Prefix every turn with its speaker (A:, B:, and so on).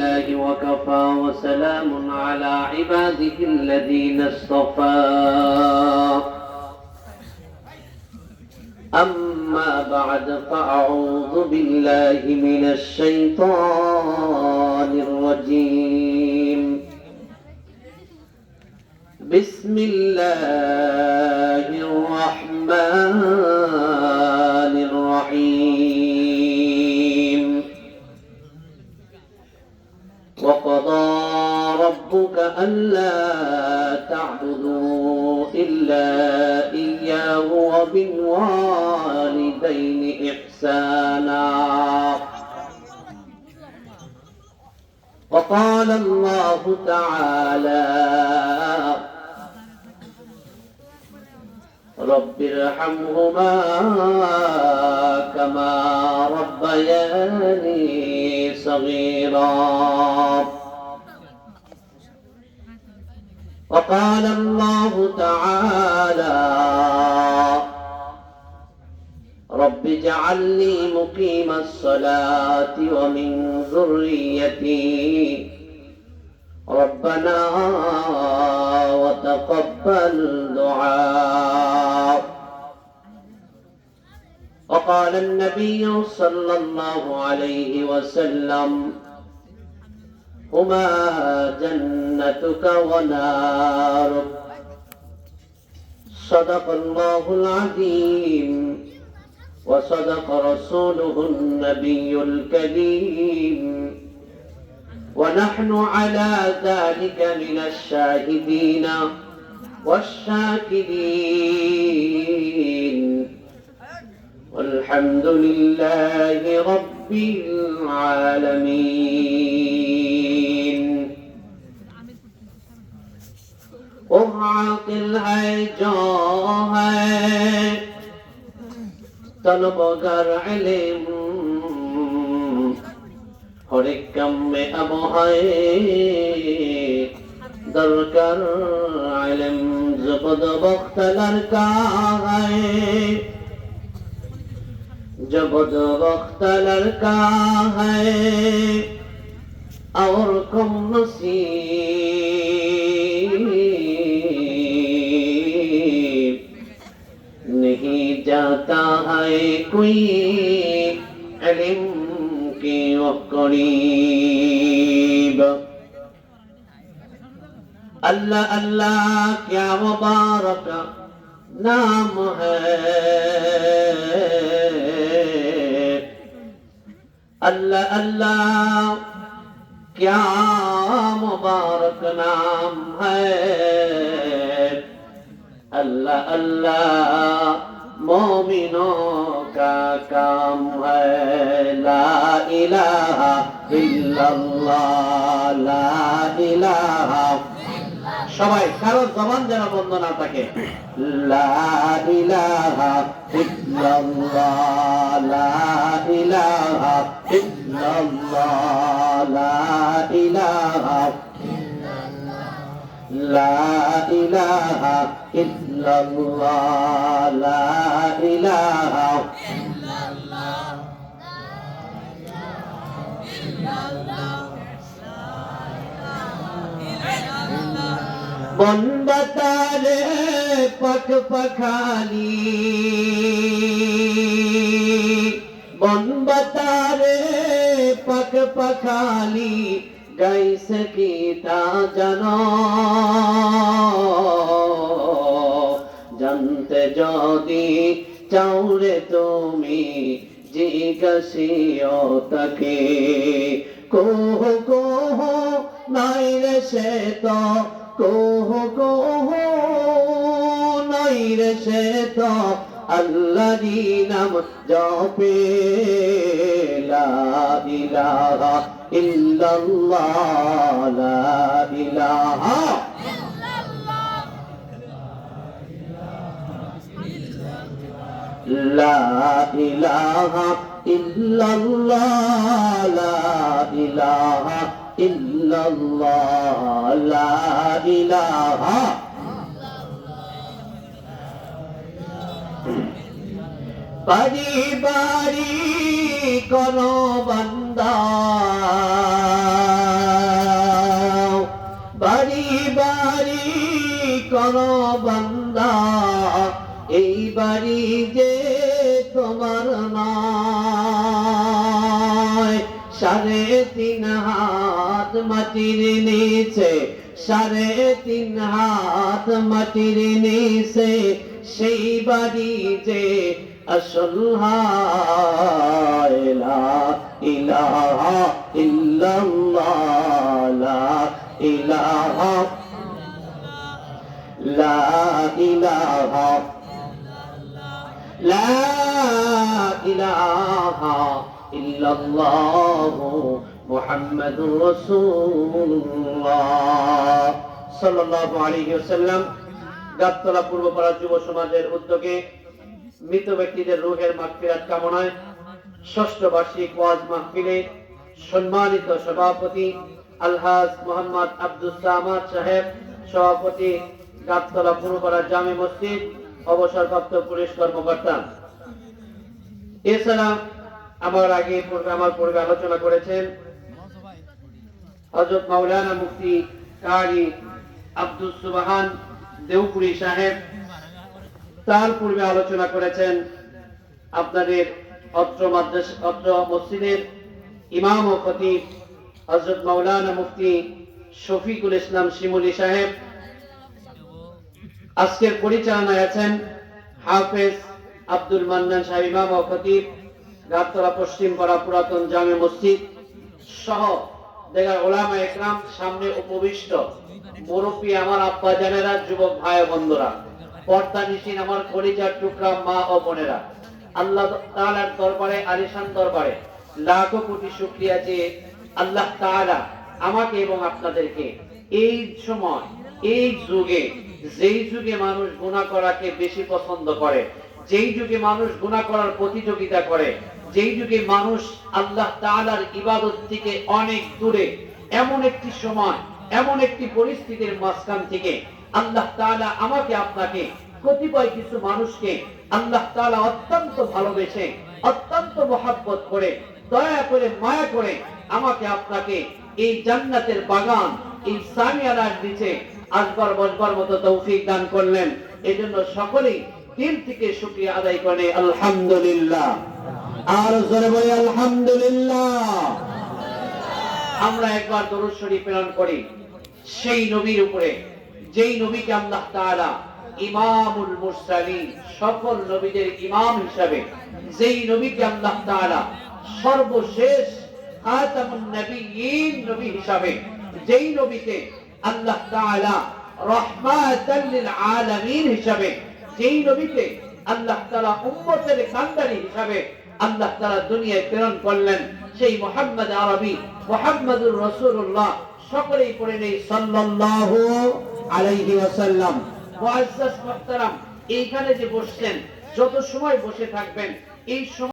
A: لله وكفى وسلام على عباده الذين اصطفى أما بعد فأعوذ بالله من الشيطان الرجيم بسم الله الرحمن الرحيم وقضى ربك ألا تعبدوا إلا إياه وبالوالدين إحسانا وقال الله تعالى رب ارحمهما كما ربياني صغيرا وقال الله تعالى رب اجعلني مقيم الصلاة ومن ذريتي ربنا وتقبل دعاء وقال النبي صلى الله عليه وسلم هما جنتك ونارك صدق الله العظيم وصدق رسوله النبي الكريم ونحن على ذلك من الشاهدين والشاكرين والحمد لله رب العالمين और आकिल है जो है तलबगार इल्म हर एक काम में अब है दरकार इल्म जबद वक्त लड़का है जबद वक्त लड़का है और कम नसीब नहीं जाता है कोई इल्म के करीब अल्लाह अल्लाह क्या मुबारक नाम है अल्लाह अल्लाह क्या मुबारक नाम है अल्लाह अल्लाह मोमिनों का काम है ला इलाहा इल्लल्लाह ला इलाहा সবাই কারো জবান যেন বন্ধ না থাকে লা ইলাহা ইল্লাল্লাহ লা ইলাহা ইল্লাল্লাহ লা ইলাহা লা ইলাহা ইল্লাল্লাহ লা ইলাহা बन बतारे पख पखाली बन बतारे पख पखाली गाइस कीता जानो जानते जदि चाउरे तुमी जिज्ञासियो ताके कोहो नाई रे से तो कोहो नाई रे से तो अल्लाहरी नाम जपे ला इलाहा इल्लल्लाह ला इलाहा ला इलाहा इल्लल्लाह ला इलाहा इल्लल्लाह ला इलाहा बारी बारी करो बंदा করো বান্দা, এই বাড়ি যে তোমার নয়। 3.5 হাত মাটির নিচে, 3.5 হাত মাটির নিচে, সেই বাড়ি যে আসল হায়। লা ইলাহা ইল্লাল্লাহ, লা ইলাহা, লা ইলাহা, লা ইলাহা ইল্লাল্লাহ মুহাম্মাদুর রাসূলুল্লাহ সাল্লাল্লাহু আলাইহি ওয়াসাল্লাম। গাবতলা পূর্বপাড়া যুব সমাজের উদ্যোগে মৃত ব্যক্তিদের রূহের মাগফিরাত কামনায় ষষ্ঠ বার্ষিক ওয়াজ মাহফিলে সম্মানিত সভাপতি আলহাজ মোহাম্মদ আব্দুস সামাদ সাহেব, সভাপতি গাবতলা পূর্বপাড়া জামে মসজিদ, অবসরপ্রাপ্ত পুলিশ কর্মকর্তা। এছাড়া আমার পূর্বে আলোচনা করেছেন হযরত মাওলানা মুফতি কারি আব্দুল সুবহান দেওপুরি সাহেব। তার পূর্বে আলোচনা করেছেন আপনাদের অত্র মসজিদের ইমাম ও খতিব হযরত মাওলানা মুফতি শফিকুল ইসলাম শিমুলি সাহেব। আজকের পরিচালনায় আছেন হাফেজ আব্দুল মান্নান সাহেব, ইমাম ও খতিব গাবতলা পশ্চিম পাড়া পুরাতন জামে মসজিদ সহ দেগার ওলামা একরাম, সামনে উপবিষ্ট মুরব্বী আমার আব্বা জানেরা, যুবক ভাই বন্ধুরা, পর্দা নিশিন আমার কলিজার টুকরা মা ও বোনেরা, আল্লাহ তাআলার দরবারে, আলিশান দরবারে লাখো কোটি শুকরিয়া যে আল্লাহ তাআলা আমাকে এবং আপনাদেরকে এই সময়, এই যুগে, যেই যুগে মানুষ গুনাহ করাকে বেশি পছন্দ করে, যেই যুগে মানুষ গুনাহ করার প্রতিযোগিতা করে, যেই যুগে মানুষ আল্লাহ তাআলার ইবাদত থেকে অনেক দূরে, এমন একটি সময়, এমন একটি পরিস্থিতির মাঝখান থেকে আল্লাহ তাআলা আমাকে আপনাকে, কতিপয় কিছু মানুষকে আল্লাহ তাআলা অত্যন্ত ভালোবেসে, অত্যন্ত মহব্বত করে, দয়া করে, মায়া করে আমাকে আপনাকে এই জান্নাতের বাগান, এই সামিয়ানার নিচে আসবার বসবার মতো তৌফিক দান করলেন। এজন্য সকলেই দিল থেকে শুকরিয়া আদায় করে আলহামদুলিল্লাহ। আর জোরে বলি আলহামদুলিল্লাহ। আমরা একবার দরুদ শরীফ প্রেরণ করি সেই নবীর উপরে, যেই নবীকে আল্লাহ তাআলা ইমামুল মুরসালিন, সকল নবীদের ইমাম হিসাবে, যেই নবীকে আল্লাহ তাআলা সর্বশেষ খাতামুন নবিয়্যিন নবী হিসাবে, যেই নবীকে আল্লাহ তাআলা রাহমাতাল লিল আলামিন হিসাবে, যেই নবীকে আল্লাহ তাআলা উম্মতের কান্ডারি হিসাবে আল্লাহ তাআলা দুনিয়ায় প্রেরণ করলেন, সেই মুহাম্মদ আরবি মুহাম্মদুর রাসূলুল্লাহ। সকলেই পড়ে নেই সাল্লাল্লাহু আলাইহি ওয়াসাল্লাম। মুআজ্জাজ মুহতারাম, এইখানে যে বসছেন, যত সময় বসে থাকবেন, এই সময়